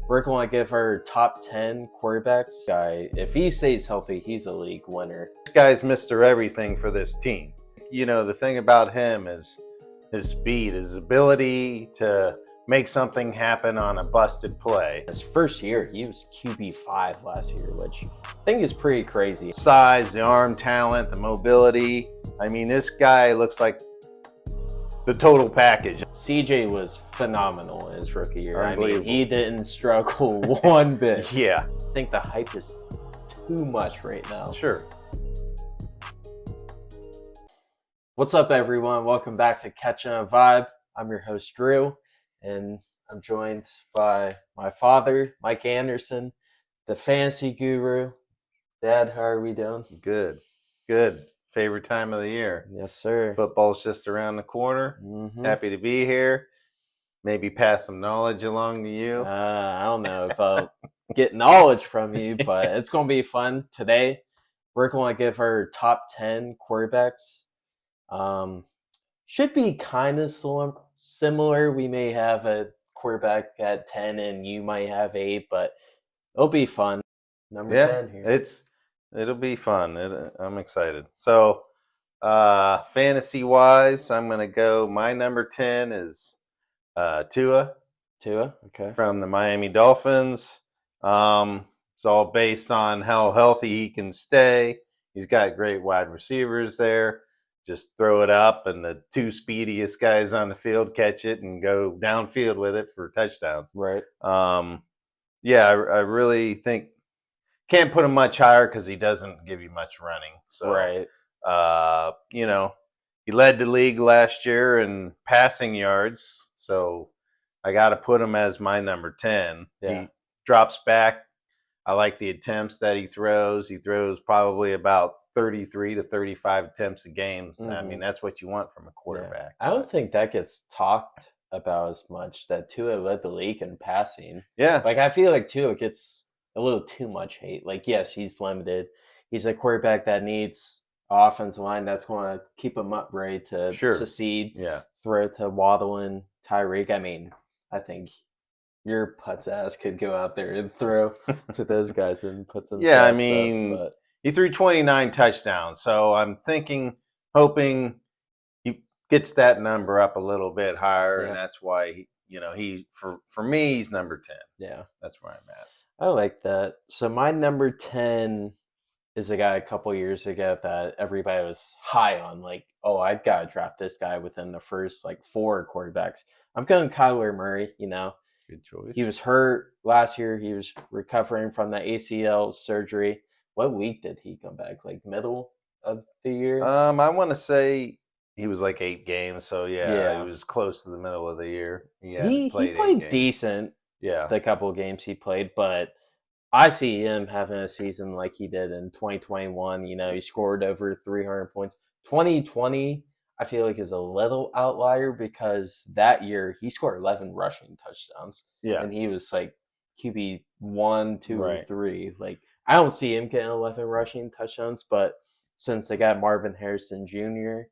We're going to give our top 10 quarterbacks. Guy, if he stays healthy, he's a league winner. This guy's Mr. Everything for this team. You know, the thing about him is his speed, his ability to make something happen on a busted play. His first year, he was QB5 last year, which I think is pretty crazy. Size, the arm talent, the mobility. I mean, this guy looks like the total package. CJ was phenomenal in his rookie year. I mean, he didn't struggle one bit. Yeah. I think the hype is too much right now. Sure. What's up, everyone? Welcome back to Catching a Vibe. I'm your host, Drew, and I'm joined by my father, Mike Anderson, the fantasy guru. Dad, how are we doing? Good. Good. Favorite time of the year. Yes, sir. Football's just around the corner. Happy to be here. Maybe pass some knowledge along to you. I don't know if I'll get knowledge from you, but it's going to be fun. Today, we're going to give our top 10 quarterbacks. Should be kind of similar. We may have a quarterback at 10 and you might have 8, but it'll be fun. Number 10 here. It'll be fun. I'm excited. So, fantasy-wise, I'm going to go. My number 10 is Tua. Tua, okay. From the Miami Dolphins. It's all based on how healthy he can stay. He's got great wide receivers there. Just throw it up, and the two speediest guys on the field catch it and go downfield with it for touchdowns. Right. Yeah, I really think can't put him much higher because he doesn't give you much running. So, right. You know, he led the league last year in passing yards, so I got to put him as my number 10. Yeah. He drops back. I like the attempts that he throws. He throws probably about 33 to 35 attempts a game. I mean, that's what you want from a quarterback. Yeah. I don't think that gets talked about as much, that Tua led the league in passing. Yeah. Like, I feel like Tua gets a little too much hate. Like, yes, he's limited. He's a quarterback that needs offensive line that's going to keep him upright to succeed. Yeah. Throw to Waddle and Tyreek. I mean, I think your putz ass could go out there and throw to those guys and put some. Yeah, I mean, he threw 29 touchdowns, so I'm hoping he gets that number up a little bit higher, and that's why he for me he's number 10. Yeah, that's where I'm at. I like that. So my number 10 is a guy a couple years ago that everybody was high on. Like, oh, I gotta draft this guy within the first 4 quarterbacks. I'm going Kyler Murray. Good choice. He was hurt last year. He was recovering from the ACL surgery. What week did he come back? Middle of the year? I want to say he was 8 games. So yeah, he was close to the middle of the year. He played decent. Yeah, the couple of games he played, but I see him having a season like he did in 2021. He scored over 300 points. 2020, I feel like, is a little outlier because that year he scored 11 rushing touchdowns. Yeah, and he was QB 1, 2, or 3. I don't see him getting 11 rushing touchdowns, but since they got Marvin Harrison Jr.,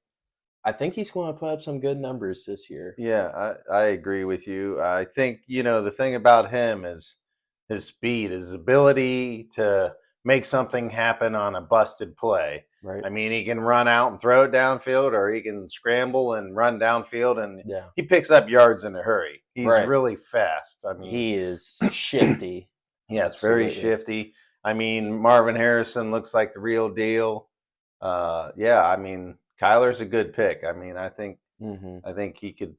I think he's going to put up some good numbers this year. Yeah, I agree with you. I think, the thing about him is his speed, his ability to make something happen on a busted play. Right. I mean, he can run out and throw it downfield, or he can scramble and run downfield, and he picks up yards in a hurry. He's really fast. I mean, he is shifty. Yeah, it's very shifty. I mean, Marvin Harrison looks like the real deal. I mean, Kyler's a good pick. I mean, I think he could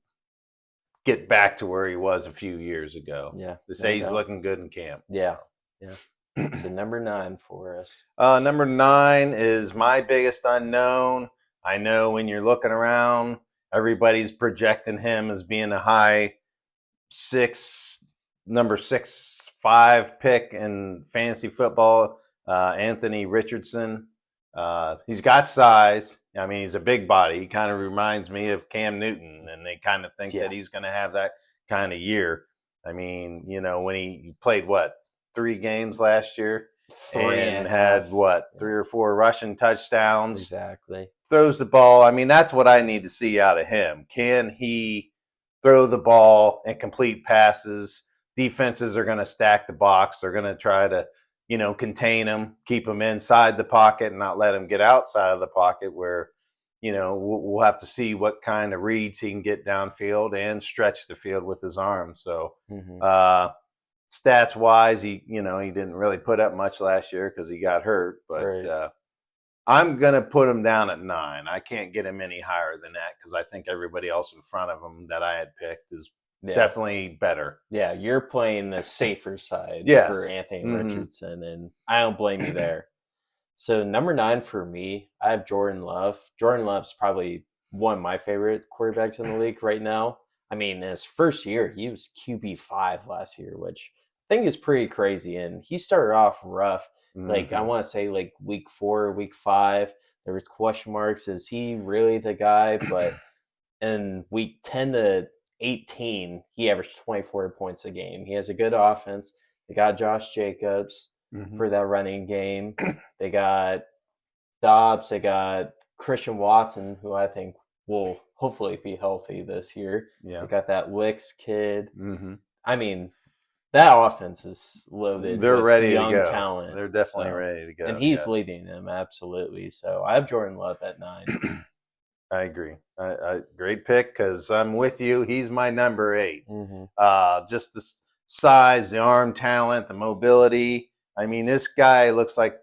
get back to where he was a few years ago. Yeah, they say he's looking good in camp. Yeah, So number 9 for us. Number 9 is my biggest unknown. I know when you're looking around, everybody's projecting him as being a high number 6-5 pick in fantasy football. Anthony Richardson. He's got size. I mean, he's a big body. He kind of reminds me of Cam Newton, and they kind of think that he's going to have that kind of year. I mean, when he played 3 games last year and had 3 or 4 rushing touchdowns. Exactly. Throws the ball. I mean, that's what I need to see out of him. Can he throw the ball and complete passes defenses are going to stack the box. They're going to try to, contain him, keep him inside the pocket, and not let him get outside of the pocket where, we'll have to see what kind of reads he can get downfield and stretch the field with his arm. So, stats wise, he didn't really put up much last year because he got hurt, but I'm going to put him down at 9. I can't get him any higher than that because I think everybody else in front of him that I had picked is definitely better. Yeah, you're playing the safer side for Anthony Richardson, and I don't blame you there. So number 9 for me, I have Jordan Love. Jordan Love's probably one of my favorite quarterbacks in the league right now. I mean, in his first year, he was QB5 last year, which I think is pretty crazy. And he started off rough. Like, I want to say, like, week 4, week 5, there was question marks. Is he really the guy? But in week 10 to 18, he averaged 24 points a game. He has a good offense. They got Josh Jacobs for that running game. They got Dobbs. They got Christian Watson, who I think will hopefully be healthy this year. Yeah. They got that Wicks kid. I mean, that offense is loaded. They're ready young to go. Talent. They're definitely ready to go. And he's leading them, absolutely. So I have Jordan Love at 9. I agree. Great pick because I'm with you. He's my number 8. Just the size, the arm talent, the mobility. I mean, this guy looks like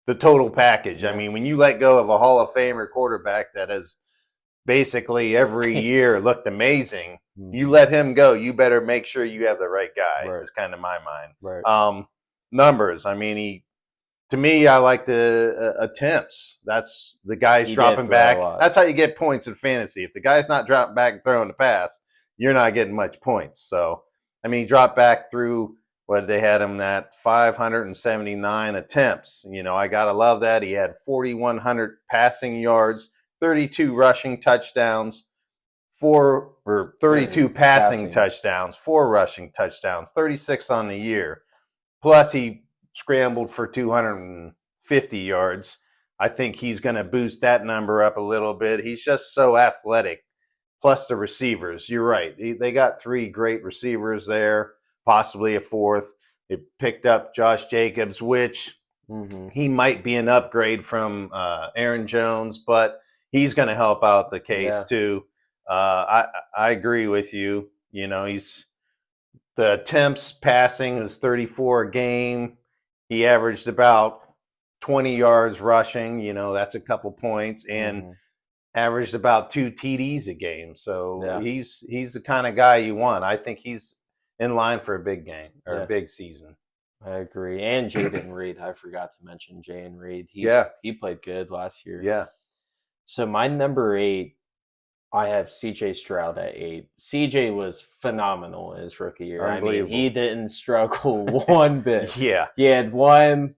the total package. I mean, when you let go of a Hall of Famer quarterback that has basically every year looked amazing, you let him go, you better make sure you have the right guy. Is kind of my mind. Numbers. I mean, to me, I like the attempts. That's the guy's dropping back. That's how you get points in fantasy. If the guy's not dropping back and throwing the pass, you're not getting much points. So, I mean, he dropped back through what they had him at 579 attempts. I got to love that. He had 4,100 passing yards, 32 rushing touchdowns, 32 passing touchdowns, 4 rushing touchdowns, 36 on the year. Plus, he scrambled for 250 yards. I think he's going to boost that number up a little bit. He's just so athletic. Plus the receivers. You're right. They got 3 great receivers there, possibly a 4th. They picked up Josh Jacobs, which he might be an upgrade from Aaron Jones, but he's going to help out the case too. I agree with you. He's the attempts passing is 34 a game. He averaged about 20 yards rushing. That's a couple points, and averaged about 2 TDs a game. So he's the kind of guy you want. I think he's in line for a big game or a big season. I agree. And Jaden Reed. I forgot to mention Jaden Reed. He played good last year. Yeah. So my number 8, I have CJ Stroud at 8. CJ was phenomenal in his rookie year. I mean, he didn't struggle one bit. He had one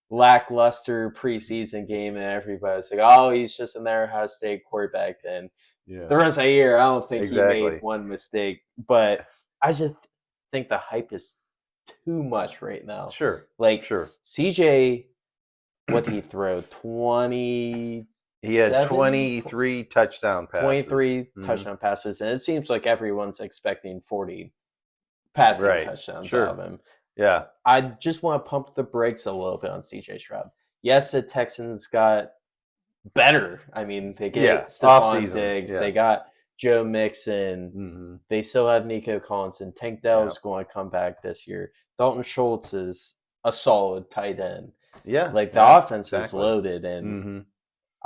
lackluster preseason game, and everybody's like, "Oh, he's just an Ohio State quarterback." Then the rest of the year, I don't think he made one mistake. But I just think the hype is too much right now. CJ, what did he throw? 20. He had 23 touchdown passes. 23 touchdown passes, and it seems like everyone's expecting 40 passing touchdowns out of him. Yeah. I just want to pump the brakes a little bit on CJ Stroud. Yes, the Texans got better. I mean, they get Stephon Diggs. They got Joe Mixon. They still have Nico Collins, and Tank Dell's going to come back this year. Dalton Schultz is a solid tight end. Yeah. The offense is loaded, and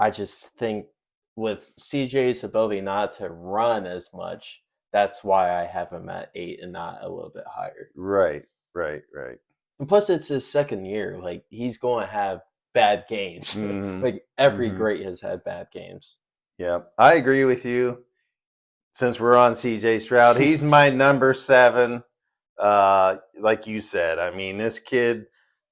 I just think with CJ's ability not to run as much, that's why I have him at 8 and not a little bit higher. Right. And plus, it's his second year. He's going to have bad games. Every great has had bad games. Yeah, I agree with you. Since we're on CJ Stroud, he's my number 7. Like you said, I mean, this kid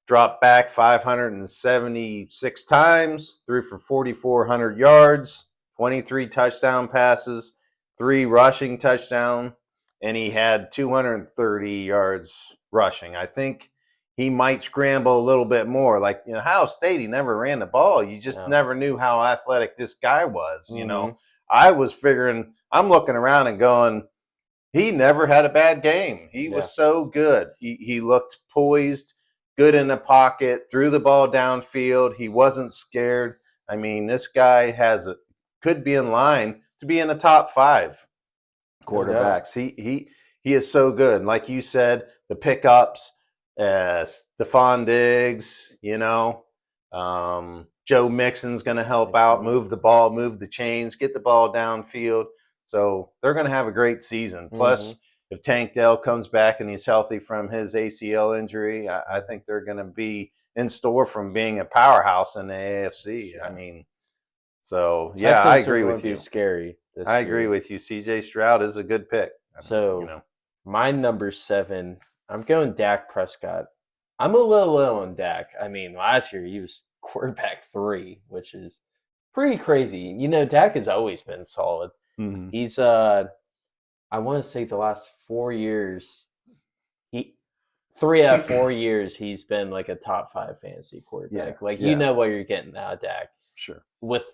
dropped back 576 times, threw for 4,400 yards, 23 touchdown passes, 3 rushing touchdowns, and he had 230 yards rushing. I think he might scramble a little bit more. Ohio State, he never ran the ball. You just never knew how athletic this guy was. I was figuring, I'm looking around and going, he never had a bad game. He Yeah. was so good. He looked poised, good in the pocket, threw the ball downfield. He wasn't scared. I mean, this guy could be in line to be in the top 5 No doubt. quarterbacks. He is so good. Like you said, the pickups, Stephon Diggs, Joe Mixon's going to help out, move the ball, move the chains, get the ball downfield. So they're going to have a great season. Plus, if Tank Dell comes back and he's healthy from his ACL injury, I think they're going to be in store from being a powerhouse in the AFC. Sure. I mean, so yeah, Texans I agree are with gonna you. be scary. I agree with you. CJ Stroud is a good pick. So my number 7, I'm going Dak Prescott. I'm a little low on Dak. I mean, last year he was quarterback 3, which is pretty crazy. Dak has always been solid. Mhm. He's I want to say the last 4 years, 3 out of 4 years he's been like a top 5 fantasy quarterback. You know what you're getting out of Dak. Sure. With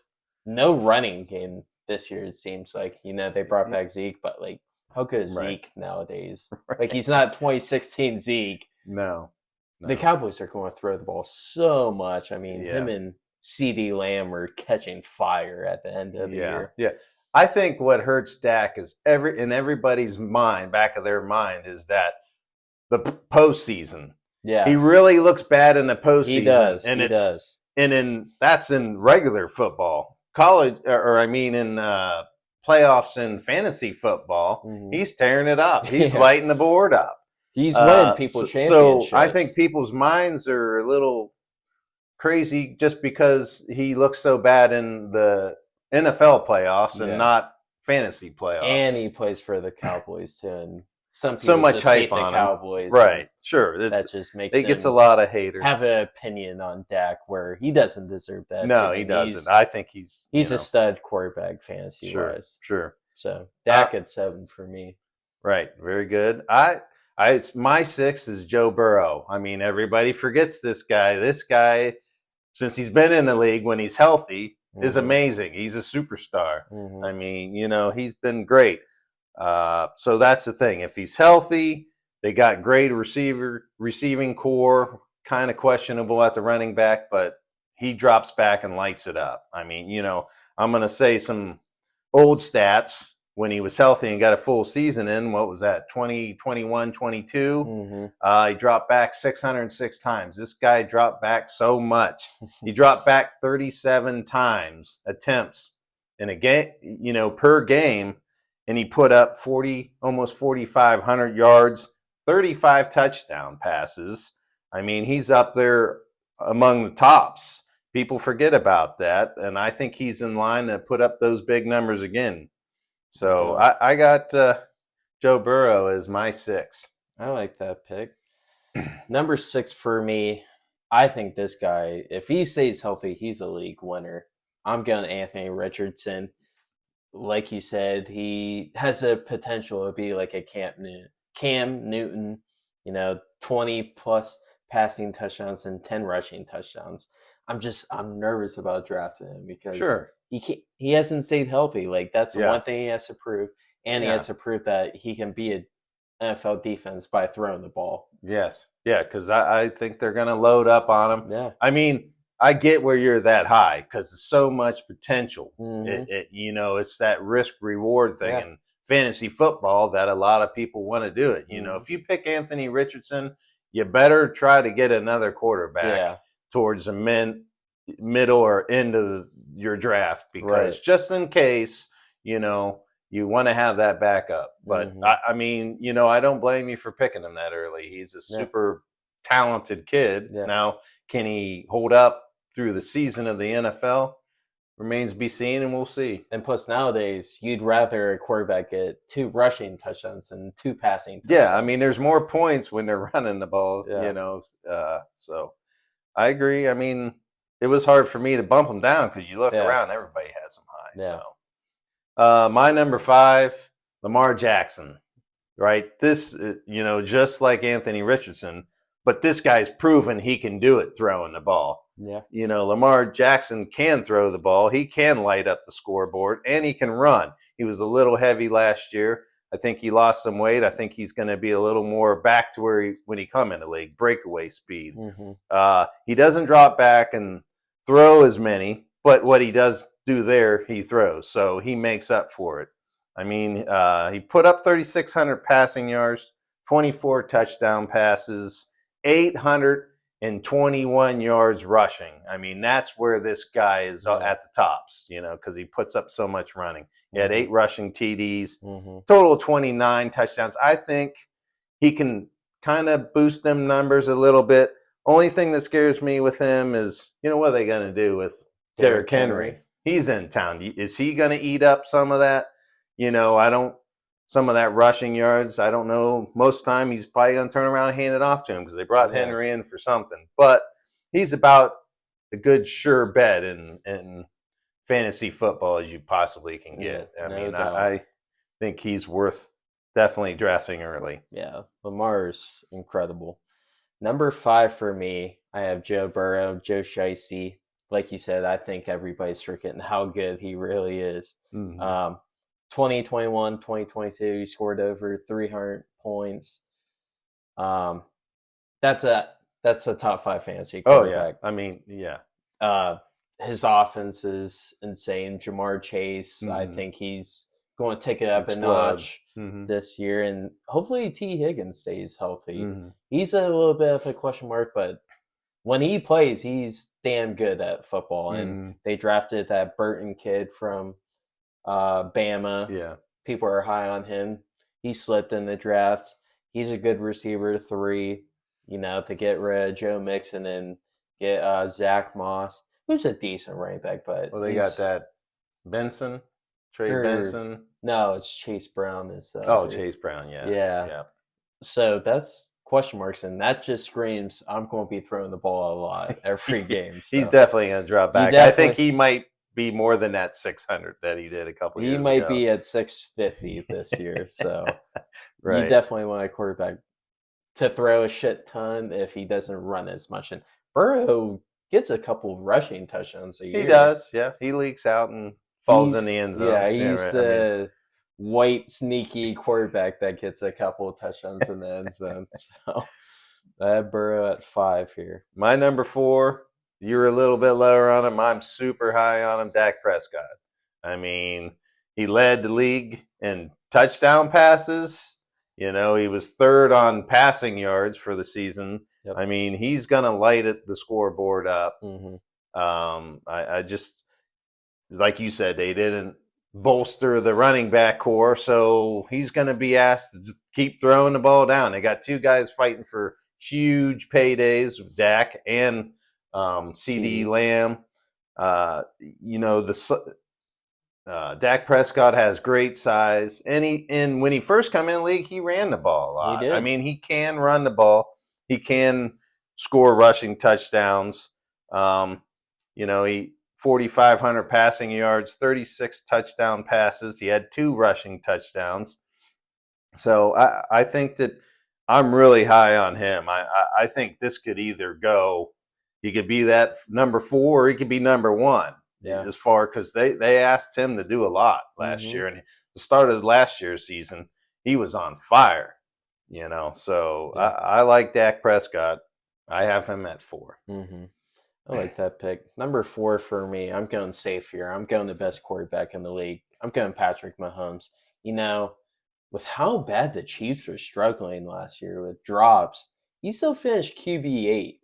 no running game this year, it seems like they brought back Zeke, but like how good is Zeke nowadays? Like he's not 2016 Zeke. No. The Cowboys are going to throw the ball so much. I mean, him and CeeDee Lamb are catching fire at the end of the year. Yeah. I think what hurts Dak is in everybody's mind, back of their mind, is that the postseason. Yeah. He really looks bad in the postseason. He does. And does. And that's in regular football. College, or I mean in playoffs in fantasy football, he's tearing it up. He's lighting the board up. He's winning people championships. So I think people's minds are a little crazy just because he looks so bad in the NFL playoffs and not fantasy playoffs. And he plays for the Cowboys too. And some people so much just hype hate on the Cowboys. Right. Sure. That just makes it gets a lot of haters. Have an opinion on Dak where he doesn't deserve that. No, he doesn't. I think he's a stud quarterback fantasy wise. Sure. So Dak at 7 for me. Right. Very good. My 6 is Joe Burrow. I mean, everybody forgets this guy. This guy, since he's been in the league when he's healthy, is amazing. He's a superstar. I mean, he's been great. So that's the thing. If he's healthy, they got great receiving core, kind of questionable at the running back, but he drops back and lights it up. I mean, I'm going to say some old stats. When he was healthy and got a full season in, what was that, 2021, 22? He dropped back 606 times. This guy dropped back so much. He dropped back 37 times attempts in a game, per game, and he put up almost 4,500 yards, 35 touchdown passes. I mean, he's up there among the tops. People forget about that, and I think he's in line to put up those big numbers again. So I got Joe Burrow as my 6. I like that pick. Number 6 for me, I think this guy, if he stays healthy, he's a league winner. I'm going Anthony Richardson. Like you said, he has a potential to be like a Cam Newton, 20 plus passing touchdowns and 10 rushing touchdowns. I'm nervous about drafting him because he hasn't stayed healthy. Like that's the one thing he has to prove, and he has to prove that he can be an NFL defense by throwing the ball. Yes, because I think they're going to load up on him. Yeah, I mean, I get where you're that high because there's so much potential. It's that risk reward thing in fantasy football that a lot of people want to do it. If you pick Anthony Richardson, you better try to get another quarterback towards the middle or end of your draft because just in case, you want to have that backup. But I mean, I don't blame you for picking him that early. He's a super talented kid. Now, can he hold up through the season of the NFL? Remains to be seen, and we'll see. And plus, nowadays, you'd rather a quarterback get 2 rushing touchdowns than 2 passing touchdowns. Yeah, I mean, there's more points when they're running the ball, so I agree. I mean, it was hard for me to bump him down because you look around, everybody has him high. So, my number 5, Lamar Jackson, right? This, just like Anthony Richardson, but this guy's proven he can do it throwing the ball. Yeah. Lamar Jackson can throw the ball. He can light up the scoreboard, and he can run. He was a little heavy last year. I think he lost some weight. I think he's going to be a little more back to where when he come in the league, breakaway speed. He doesn't drop back and throw as many, but what he does do there, he throws. So he makes up for it. I mean, he put up 3,600 passing yards, 24 touchdown passes, 821 yards rushing. I mean, that's where this guy is at the tops, because he puts up so much running. He had 8 rushing TDs, total 29 touchdowns. I think he can kind of boost them numbers a little bit. Only thing that scares me with him is, what are they going to do with Derrick Henry? He's in town. Is he going to eat up some of that? Some of that rushing yards. I don't know. Most time he's probably going to turn around and hand it off to him because they brought Henry in for something. But he's about a good sure bet in fantasy football as you possibly can get. I think he's worth definitely drafting early. Yeah, Lamar's incredible. Number 5 for me, I have Joe Burrow, Joe Shiesty. Like you said, I think everybody's forgetting how good he really is. 2021, 2022, he scored over 300 points. That's a top 5 fantasy quarterback. Oh, yeah. His offense is insane. Jamar Chase, I think he's going to take it up a notch this year. And hopefully T. Higgins stays healthy. He's a little bit of a question mark, but when he plays, he's damn good at football. And they drafted that Burton kid from Bama. Yeah. People are high on him. He slipped in the draft. He's a good receiver 3, to get rid of Joe Mixon and get Zach Moss, who's a decent running back. But they got that Benson, Benson. No, it's Chase Brown. Chase Brown, yeah. So that's question marks, and that just screams I'm going to be throwing the ball a lot every game. So. He's definitely going to drop back. I think he might be more than that 600 that he did a couple years ago. He might be at 650 this year. So you definitely want a quarterback to throw a shit ton if he doesn't run as much. And Burrow gets a couple rushing touchdowns a year. He does, yeah. He leaks out and falls in the end zone. Yeah, he's the white, sneaky quarterback that gets a couple of touchdowns in the end zone. So I have Burrow at 5 here. My number 4, you're a little bit lower on him. I'm super high on him, Dak Prescott. I mean, he led the league in touchdown passes. He was 3rd on passing yards for the season. Yep. I mean, he's going to light the scoreboard up. I just, like you said, they didn't bolster the running back core, so he's going to be asked to keep throwing the ball down. They got 2 guys fighting for huge paydays, Dak and CD Lamb. Dak Prescott has great size, and when he first came in the league, he ran the ball a lot. He did. I mean, he can run the ball. He can score rushing touchdowns. He 4,500 passing yards, 36 touchdown passes. He had 2 rushing touchdowns. So I think that I'm really high on him. I think this could either go. He could be that number 4, or he could be number 1. Yeah. As far because they asked him to do a lot last year, and the start of last year's season, he was on fire. So I like Dak Prescott. I have him at 4. I like that pick. Number 4 for me, I'm going safe here. I'm going the best quarterback in the league. I'm going Patrick Mahomes. With how bad the Chiefs were struggling last year with drops, he still finished QB8.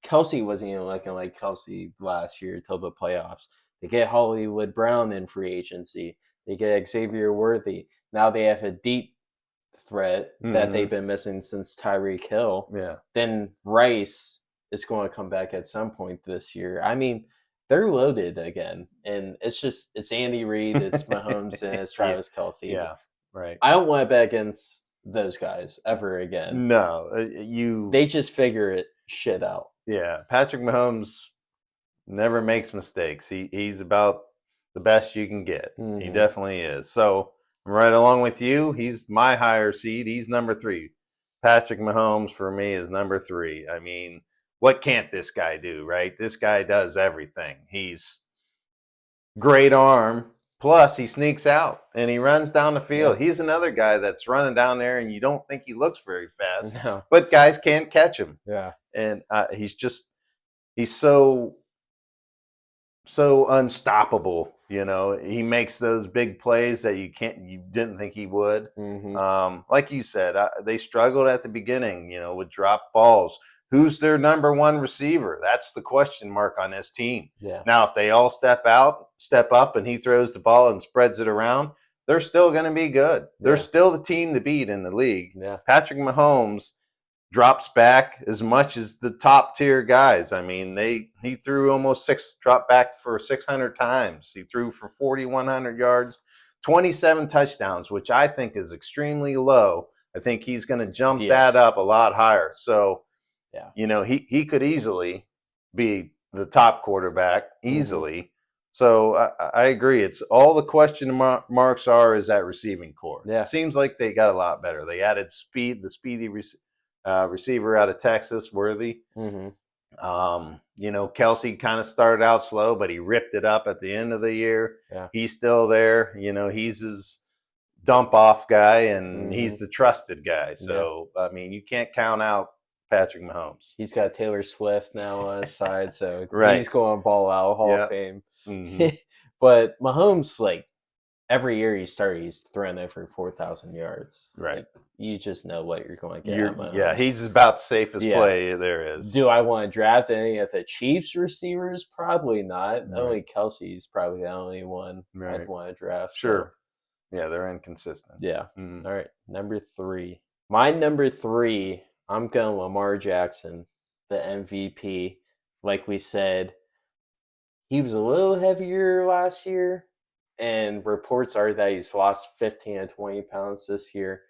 Kelsey wasn't even looking like Kelsey last year till the playoffs. They get Hollywood Brown in free agency. They get Xavier Worthy. Now they have a deep threat that they've been missing since Tyreek Hill. Yeah. Then Rice is going to come back at some point this year. I mean, they're loaded again. And it's Andy Reid, it's Mahomes, and it's Travis Kelce. Yeah, right. I don't want to bet against those guys ever again. No. They just figure shit out. Yeah, Patrick Mahomes never makes mistakes. He's about the best you can get. He definitely is. So I'm right along with you. He's my higher seed. He's number 3. Patrick Mahomes for me is number 3. I mean, what can't this guy do, right? This guy does everything. He's great arm. Plus, he sneaks out and he runs down the field. Yeah. He's another guy that's running down there, and you don't think he looks very fast, No. but guys can't catch him. Yeah. And he's so unstoppable. You know, he makes those big plays that you didn't think he would. Like you said, they struggled at the beginning, you know, with drop balls. Who's their number one receiver? That's the question mark on this team. Yeah. Now, if they all step up, and he throws the ball and spreads it around, they're still going to be good. They're still the team to beat in the league. Yeah. Patrick Mahomes drops back as much as the top tier guys. I mean, he threw dropped back for 600 times. He threw for 4,100 yards, 27 touchdowns, which I think is extremely low. I think he's going to jump that up a lot higher. So, you know, he could easily be the top quarterback easily. So I agree. It's all the question marks is that receiving core. Yeah. Seems like they got a lot better. They added speed, the speedy receiver out of Texas, Worthy. You know, Kelsey kind of started out slow, but he ripped it up at the end of the year. Yeah. He's still there. You know, he's his dump off guy, and he's the trusted guy. So, I mean, you can't count out Patrick Mahomes. He's got Taylor Swift now on his side, so Right. he's going ball out, Hall of Fame. But Mahomes, like, every year he's throwing over 4,000 yards. Right. Like, you just know what you're going to get. Yeah, he's about the safest play there is. Do I want to draft any of the Chiefs receivers? Probably not. Right. Only Kelsey's probably the only one I'd want to draft. Sure. So. Yeah, they're inconsistent. Yeah. All right. Number 3. My number 3, I'm going Lamar Jackson, the MVP. Like we said, he was a little heavier last year, and reports are that he's lost 15 to 20 pounds this year.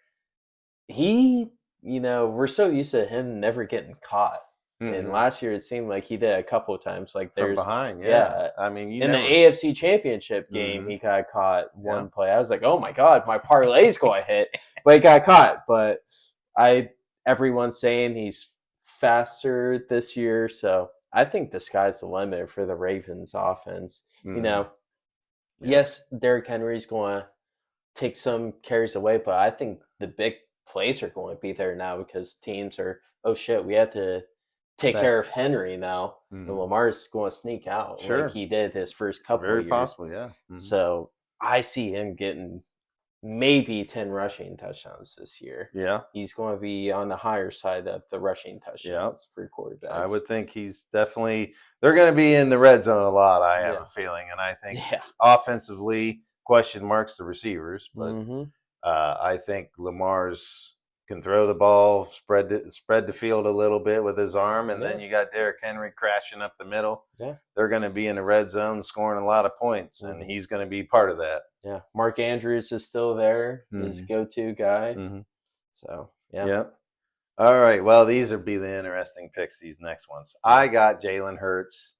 He, you know, we're so used to him never getting caught. And last year it seemed like he did a couple of times. Like from behind, I mean, in the AFC Championship game, he got caught one play. I was like, oh my God, my parlay's going to hit. But he got caught. But everyone's saying he's faster this year. So I think the sky's the limit for the Ravens offense. You know, yes, Derrick Henry's going to take some carries away, but I think the big plays are going to be there now because teams are, oh shit, we have to take care of Henry now. And Lamar's going to sneak out like he did his first couple of years. Very possible, yeah. So I see him getting maybe 10 rushing touchdowns this year. Yeah. He's going to be on the higher side of the rushing touchdowns for quarterbacks. I would think he's definitely – they're going to be in the red zone a lot, I have a feeling. And I think offensively, question marks the receivers. But I think Lamar's can throw the ball, spread the field a little bit with his arm, and then you got Derrick Henry crashing up the middle. Yeah. They're going to be in the red zone scoring a lot of points, and he's going to be part of that. Yeah. Mark Andrews is still there, his go-to guy. So, yeah. Yep. All right. Well, these will be the interesting picks, these next ones. I got Jalen Hurts.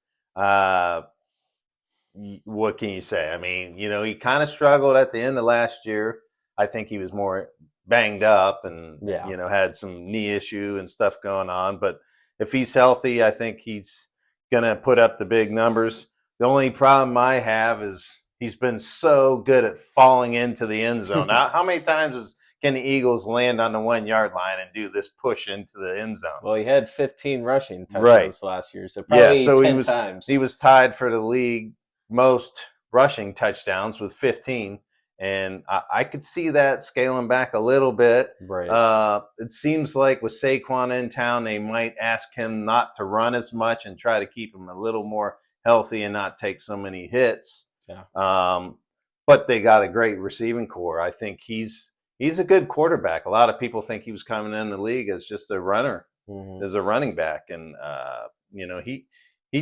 What can you say? I mean, you know, he kind of struggled at the end of last year. I think he was more banged up and, you know, had some knee issue and stuff going on. But if he's healthy, I think he's going to put up the big numbers. The only problem I have is he's been so good at falling into the end zone. How many times can the Eagles land on the 1 yard line and do this push into the end zone? Well, he had 15 rushing touchdowns last year. So probably 10 times. He was tied for the league most rushing touchdowns with 15. And I could see that scaling back a little bit. Right. It seems like with Saquon in town, they might ask him not to run as much and try to keep him a little more healthy and not take so many hits. Yeah. But they got a great receiving core. I think he's a good quarterback. A lot of people think he was coming in the league as just a runner, as a running back. And, you know, he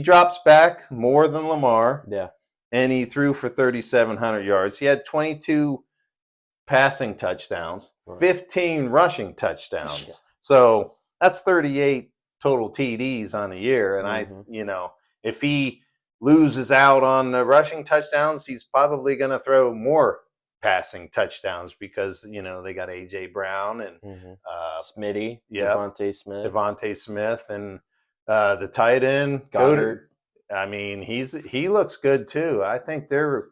drops back more than Lamar. Yeah. And he threw for 3,700 yards. He had 22 passing touchdowns, 15 rushing touchdowns. Yeah. So that's 38 total TDs on the year. And you know, if he loses out on the rushing touchdowns, he's probably going to throw more passing touchdowns because, you know, they got A.J. Brown and Smitty, Devontae Smith, and the tight end, Goddard. I mean, he looks good too. I think they're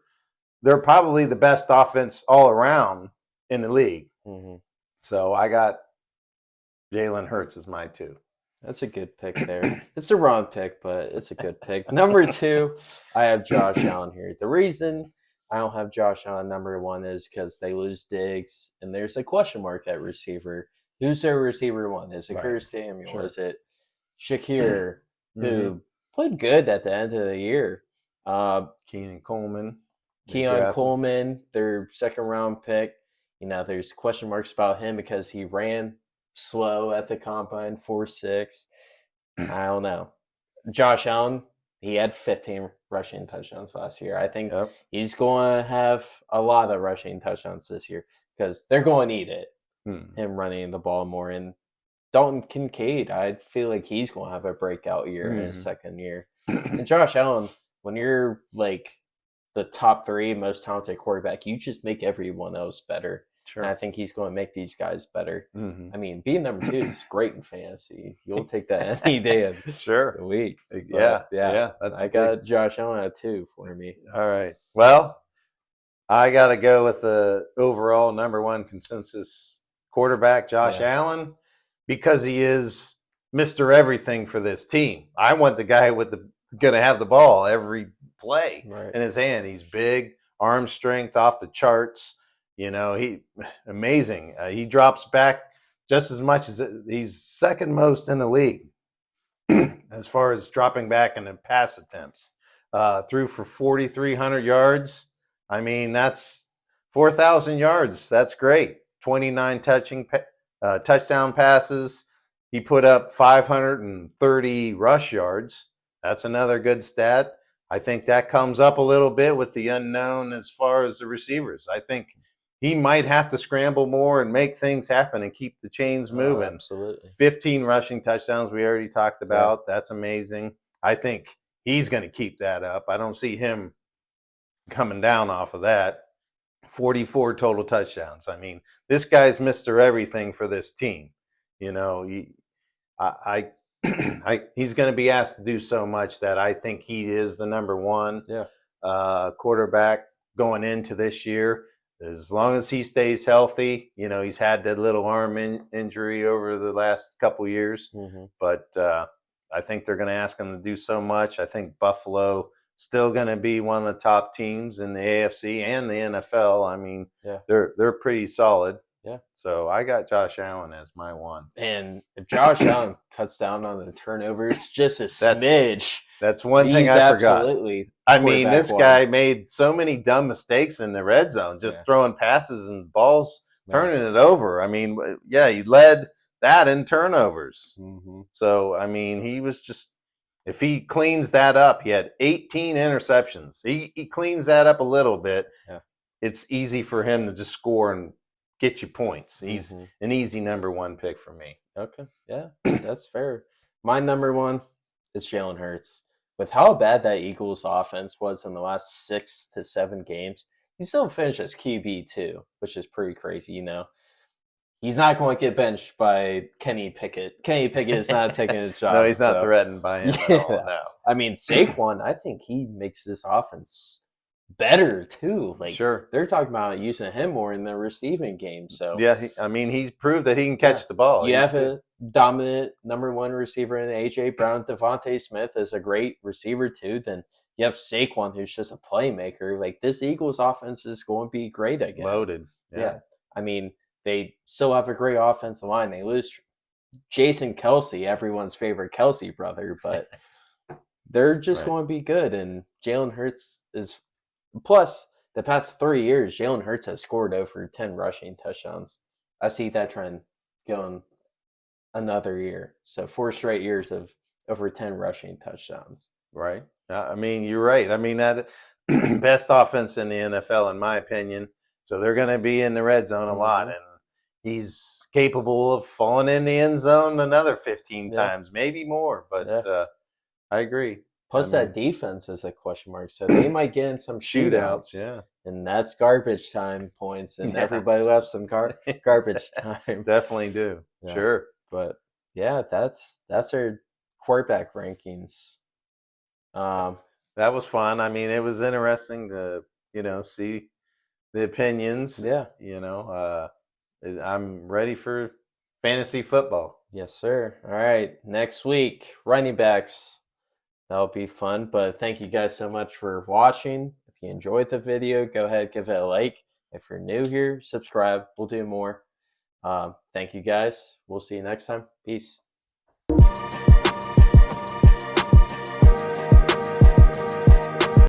they're probably the best offense all around in the league. Mm-hmm. So I got Jalen Hurts as my 2. That's a good pick there. It's a wrong pick, but it's a good pick. Number 2, I have Josh Allen here. The reason I don't have Josh Allen number 1 is because they lose Diggs, and there's a question mark at receiver. Who's their receiver 1? Is it Curtis Samuel? Sure. Is it Shakir, who played good at the end of the year? Keon Coleman, their second round pick. There's question marks about him because he ran slow at the combine, 4.6. I don't know. Josh Allen, he had 15 rushing touchdowns last year. I think he's going to have a lot of rushing touchdowns this year because they're going to need it. Him running the ball more. And Dalton Kincaid, I feel like he's going to have a breakout year in his second year. And Josh Allen, when you're like the top 3 most talented quarterback, you just make everyone else better. Sure. And I think he's going to make these guys better. I mean, being number 2 is great in fantasy. You'll take that any day of the week. Yeah. I got Josh Allen at 2 for me. All right. Well, I got to go with the overall number 1 consensus quarterback, Josh Allen, because he is Mr. Everything for this team. I want the guy with going to have the ball every play in his hand. He's big, arm strength off the charts. He amazing. He drops back just as much as he's second most in the league as far as dropping back in the pass attempts. Threw for 4,300 yards. I mean, that's 4,000 yards. That's great. 29 touchdown passes. He put up 530 rush yards. That's another good stat. I think that comes up a little bit with the unknown as far as the receivers. I think he might have to scramble more and make things happen and keep the chains moving. Absolutely. 15 rushing touchdowns we already talked about. Yeah. That's amazing. I think he's going to keep that up. I don't see him coming down off of that. 44 total touchdowns. I mean, this guy's Mr. Everything for this team. He's going to be asked to do so much that I think he is the number 1 quarterback going into this year. As long as he stays healthy, he's had that little arm injury over the last couple years, but I think they're going to ask him to do so much. I think Buffalo still going to be one of the top teams in the AFC and the NFL. I mean, they're pretty solid. Yeah. So I got Josh Allen as my 1. And if Josh Allen cuts down on the turnovers just a smidge, that's one thing I forgot. Absolutely. I mean, this guy made so many dumb mistakes in the red zone, just throwing passes and balls, turning it over. I mean, he led that in turnovers. So, I mean, he was just, if he cleans that up, he had 18 interceptions. He cleans that up a little bit. Yeah. It's easy for him to just score and get you points. He's an easy number 1 pick for me. Okay. Yeah, that's fair. My number 1 is Jalen Hurts. With how bad that Eagles offense was in the last 6 to 7 games, he still finished as QB2, which is pretty crazy, He's not going to get benched by Kenny Pickett. Kenny Pickett is not taking his job. No, he's not threatened by him at all. No. I mean, Saquon, I think he makes this offense better too. They're talking about using him more in the receiving game. So he's proved that he can catch the ball. You have a dominant number 1 receiver in AJ Brown. Devontae Smith is a great receiver too. Then you have Saquon, who's just a playmaker. Like, this Eagles offense is going to be great again. Loaded. Yeah. I mean, they still have a great offensive line. They lose Jason Kelce, everyone's favorite Kelce brother, but they're just going to be good. And Jalen Hurts is, plus the past 3 years, Jalen Hurts has scored over 10 rushing touchdowns. I see that trend going another year. So 4 straight years of over 10 rushing touchdowns. Right. I mean, you're right. I mean, that best offense in the NFL, in my opinion. So they're going to be in the red zone a lot, and he's capable of falling in the end zone another 15 times, maybe more. But I agree. Plus, that defense is a question mark, so they might get in some shootouts. Yeah, and that's garbage time points, and everybody loves some garbage time. Definitely do. Yeah. Sure. But yeah, that's our quarterback rankings. That was fun. I mean, it was interesting to see the opinions. Yeah. I'm ready for fantasy football. Yes, sir. All right. Next week, running backs. That'll be fun. But thank you guys so much for watching. If you enjoyed the video, go ahead, give it a like. If you're new here, subscribe. We'll do more. Thank you guys. We'll see you next time. Peace.